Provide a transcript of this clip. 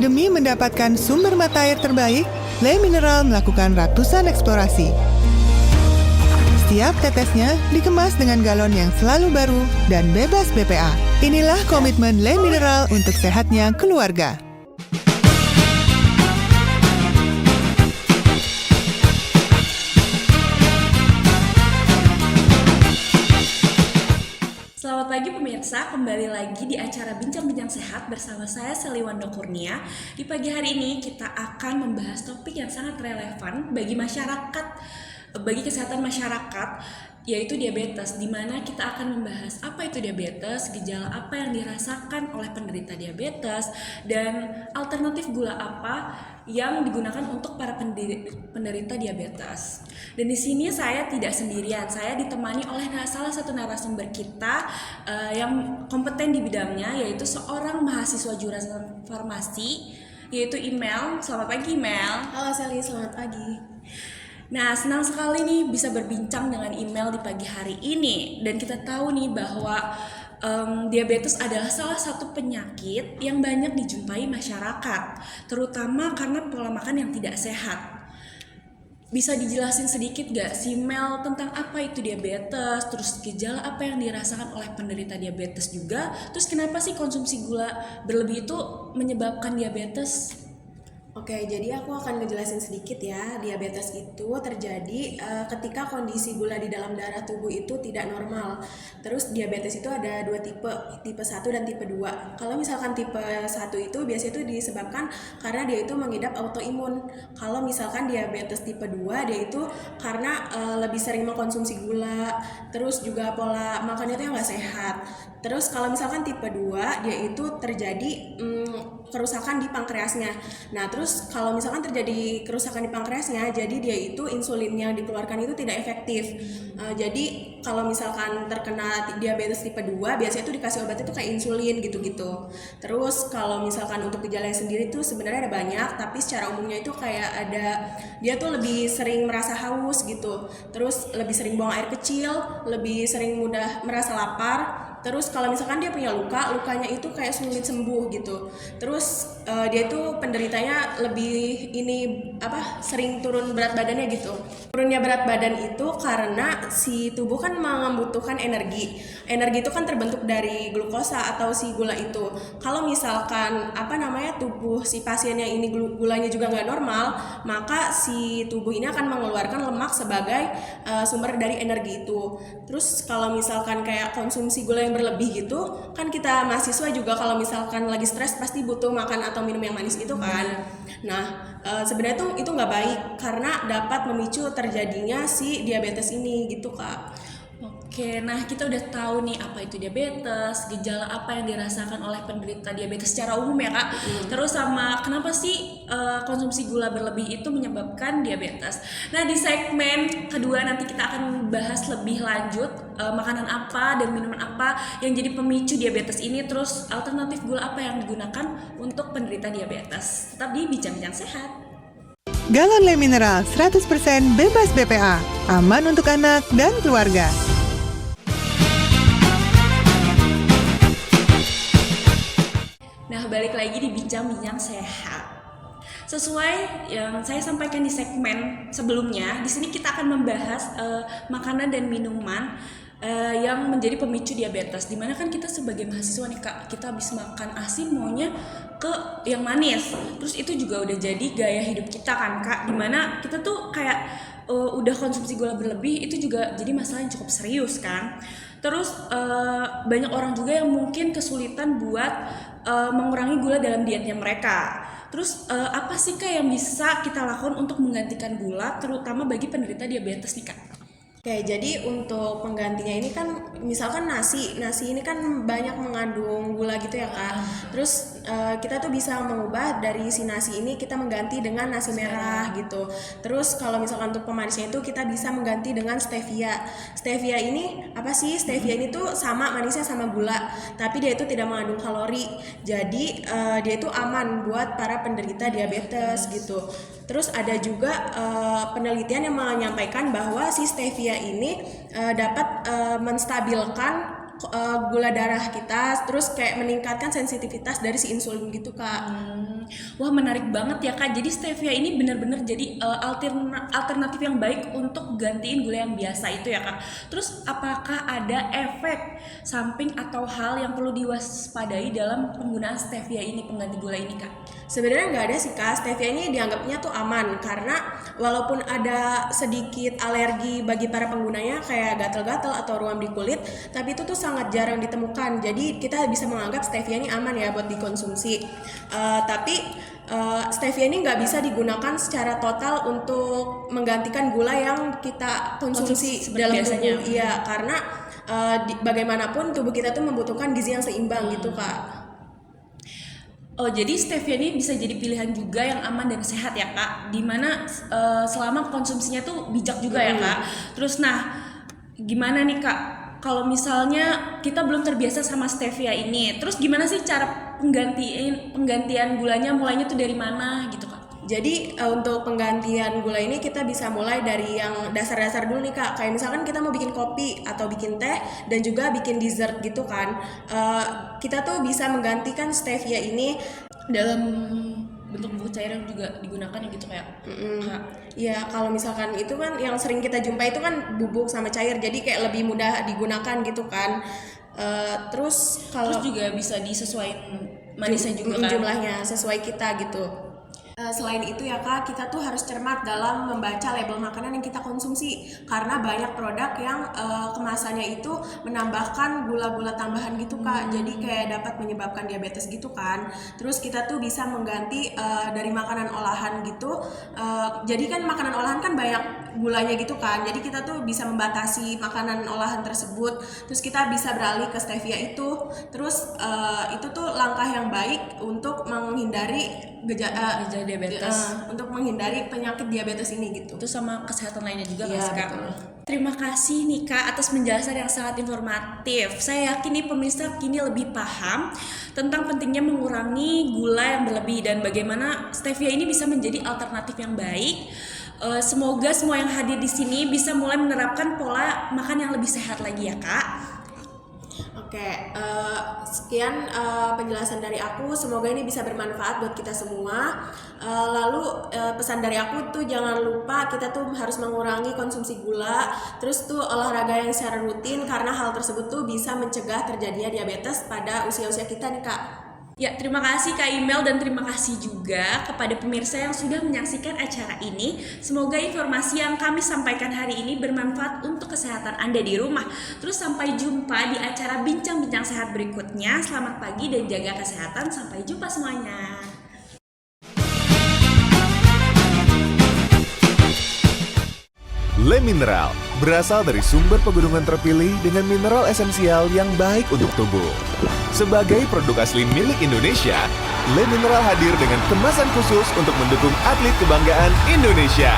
Demi mendapatkan sumber mata air terbaik, Le Mineral melakukan ratusan eksplorasi. Setiap tetesnya dikemas dengan galon yang selalu baru dan bebas BPA. Inilah komitmen Le Mineral untuk sehatnya keluarga. Selamat pagi pemirsa, kembali lagi di acara Bincang-Bincang Sehat bersama saya Seliwando Kurnia. Di pagi hari ini kita akan membahas topik yang sangat relevan bagi masyarakat, bagi kesehatan masyarakat, yaitu diabetes, di mana kita akan membahas apa itu diabetes, gejala apa yang dirasakan oleh penderita diabetes, dan alternatif gula apa yang digunakan untuk para penderita diabetes. Dan di sini saya tidak sendirian, saya ditemani oleh salah satu narasumber kita yang kompeten di bidangnya, yaitu seorang mahasiswa jurusan farmasi, yaitu Imel. Selamat pagi, Imel. Halo Sally, selamat pagi. Nah, senang sekali nih bisa berbincang dengan Imel di pagi hari ini. Dan kita tahu nih bahwa diabetes adalah salah satu penyakit yang banyak dijumpai masyarakat, terutama karena pola makan yang tidak sehat. Bisa dijelasin sedikit gak sih Mel tentang apa itu diabetes, terus gejala apa yang dirasakan oleh penderita diabetes juga, terus kenapa sih konsumsi gula berlebih itu menyebabkan diabetes? Oke, jadi aku akan ngejelasin sedikit ya. Diabetes itu terjadi ketika kondisi gula di dalam darah tubuh itu tidak normal. Terus diabetes itu ada dua tipe 1 dan tipe 2. Kalau misalkan tipe 1 itu biasanya itu disebabkan karena dia itu mengidap autoimun. Kalau misalkan diabetes tipe 2 dia itu karena lebih sering mengkonsumsi gula, terus juga pola makannya itu yang nggak sehat. Terus kalau misalkan tipe 2 dia itu terjadi kerusakan di pankreasnya. Nah, terus kalau misalkan terjadi kerusakan di pankreasnya, jadi dia itu insulin yang dikeluarkan itu tidak efektif. Jadi kalau misalkan terkena diabetes tipe 2, biasanya itu dikasih obat itu kayak insulin gitu-gitu. Terus kalau misalkan untuk gejalanya sendiri tuh sebenarnya ada banyak, tapi secara umumnya itu kayak ada dia tuh lebih sering merasa haus gitu. Terus lebih sering buang air kecil, lebih sering mudah merasa lapar. Terus kalau misalkan dia punya lukanya itu kayak sulit sembuh gitu. Terus dia itu penderitanya lebih sering turun berat badannya gitu. Turunnya berat badan itu karena si tubuh kan membutuhkan energi. Energi itu kan terbentuk dari glukosa atau si gula itu. Kalau misalkan tubuh si pasiennya ini gulanya juga nggak normal, maka si tubuh ini akan mengeluarkan lemak sebagai sumber dari energi itu. Terus kalau misalkan kayak konsumsi gula yang berlebih gitu, kan kita mahasiswa juga kalau misalkan lagi stres pasti butuh makan atau minum yang manis gitu kan. Nah, sebenarnya itu nggak baik karena dapat memicu terjadinya si diabetes ini gitu Kak. Oke, nah kita udah tahu nih apa itu diabetes, gejala apa yang dirasakan oleh penderita diabetes secara umum ya Kak. Terus sama kenapa sih konsumsi gula berlebih itu menyebabkan diabetes. Nah, di segmen kedua nanti kita akan bahas lebih lanjut makanan apa dan minuman apa yang jadi pemicu diabetes ini, terus alternatif gula apa yang digunakan untuk penderita diabetes. Tetap di Bincang-Bincang Sehat. Galon Le Mineral 100% bebas BPA, aman untuk anak dan keluarga. Nah, balik lagi di Bincang-Bincang Sehat. Sesuai yang saya sampaikan di segmen sebelumnya, di sini kita akan membahas makanan dan minuman yang menjadi pemicu diabetes. Dimana kan kita sebagai mahasiswa nih Kak, kita habis makan asin maunya ke yang manis. Terus itu juga udah jadi gaya hidup kita kan Kak, dimana kita tuh kayak udah konsumsi gula berlebih, itu juga jadi masalah yang cukup serius kan. Terus banyak orang juga yang mungkin kesulitan buat mengurangi gula dalam dietnya mereka. Terus apa sih Kak yang bisa kita lakukan untuk menggantikan gula, terutama bagi penderita diabetes nih Kak? Oke, jadi untuk penggantinya ini kan misalkan nasi ini kan banyak mengandung gula gitu ya Kak. Terus kita tuh bisa mengubah dari si nasi ini kita mengganti dengan nasi merah gitu. Terus kalau misalkan untuk pemanisnya itu kita bisa mengganti dengan stevia. Stevia ini apa sih? Stevia ini tuh sama manisnya sama gula, tapi dia itu tidak mengandung kalori. Jadi dia itu aman buat para penderita diabetes gitu. Terus ada juga penelitian yang menyampaikan bahwa si stevia ini dapat menstabilkan gula darah kita, terus kayak meningkatkan sensitivitas dari si insulin gitu Kak. Wah, menarik banget ya Kak. Jadi stevia ini benar-benar jadi alternatif yang baik untuk gantiin gula yang biasa itu ya Kak. Terus apakah ada efek samping atau hal yang perlu diwaspadai dalam penggunaan stevia ini, pengganti gula ini Kak? Sebenarnya nggak ada sih Kak, stevia ini dianggapnya tuh aman karena walaupun ada sedikit alergi bagi para penggunanya kayak gatal-gatal atau ruam di kulit, tapi itu tuh sangat jarang ditemukan. Jadi kita bisa menganggap stevia ini aman ya buat dikonsumsi. Tapi stevia ini nggak bisa digunakan secara total untuk menggantikan gula yang kita konsumsi dalam biasanya. tubuh. Iya, karena bagaimanapun tubuh kita tuh membutuhkan gizi yang seimbang gitu Kak. Oh, jadi stevia ini bisa jadi pilihan juga yang aman dan sehat ya Kak, dimana selama konsumsinya tuh bijak juga ya Kak. Terus gimana nih Kak, kalau misalnya kita belum terbiasa sama stevia ini, terus gimana sih cara penggantian gulanya, mulainya tuh dari mana gitu Kak? Jadi untuk penggantian gula ini kita bisa mulai dari yang dasar-dasar dulu nih Kak. Kayak misalkan kita mau bikin kopi atau bikin teh dan juga bikin dessert gitu kan. Kita tuh bisa menggantikan stevia ini Dalam bentuk bubuk cair yang juga digunakan ya gitu kayak Kak. Ya kalau misalkan itu kan yang sering kita jumpai itu kan bubuk sama cair, jadi kayak lebih mudah digunakan gitu kan. Terus kalau Terus juga bisa disesuaikan manisnya juga kan. jumlahnya sesuai kita gitu. Selain itu ya Kak, kita tuh harus cermat dalam membaca label makanan yang kita konsumsi karena banyak produk yang kemasannya itu menambahkan gula-gula tambahan gitu Kak. Jadi kayak dapat menyebabkan diabetes gitu kan. Terus kita tuh bisa mengganti dari makanan olahan gitu. Jadi kan makanan olahan kan banyak gulanya gitu kan. Jadi kita tuh bisa membatasi makanan olahan tersebut. Terus kita bisa beralih ke stevia itu. Terus itu tuh langkah yang baik untuk menghindari gejala diabetes. untuk menghindari penyakit diabetes ini gitu. Itu sama kesehatan lainnya juga Iya, kan Kak. betul. Terima kasih nih Kak atas penjelasan yang sangat informatif. Saya yakin nih pemirsa kini lebih paham tentang pentingnya mengurangi gula yang berlebih dan bagaimana stevia ini bisa menjadi alternatif yang baik. Semoga semua yang hadir di sini bisa mulai menerapkan pola makan yang lebih sehat lagi ya Kak. Oke, sekian penjelasan dari aku. Semoga ini bisa bermanfaat buat kita semua. Lalu pesan dari aku tuh jangan lupa kita tuh harus mengurangi konsumsi gula. Terus tuh olahraga yang secara rutin karena hal tersebut tuh bisa mencegah terjadinya diabetes pada usia-usia kita nih Kak. Ya, terima kasih Kak Imel dan terima kasih juga kepada pemirsa yang sudah menyaksikan acara ini. Semoga informasi yang kami sampaikan hari ini bermanfaat untuk kesehatan Anda di rumah. Terus sampai jumpa di acara Bincang-Bincang Sehat berikutnya. Selamat pagi dan jaga kesehatan. Sampai jumpa semuanya. Le Mineral berasal dari sumber pegunungan terpilih dengan mineral esensial yang baik untuk tubuh. Sebagai produk asli milik Indonesia, Le Mineral hadir dengan kemasan khusus untuk mendukung atlet kebanggaan Indonesia.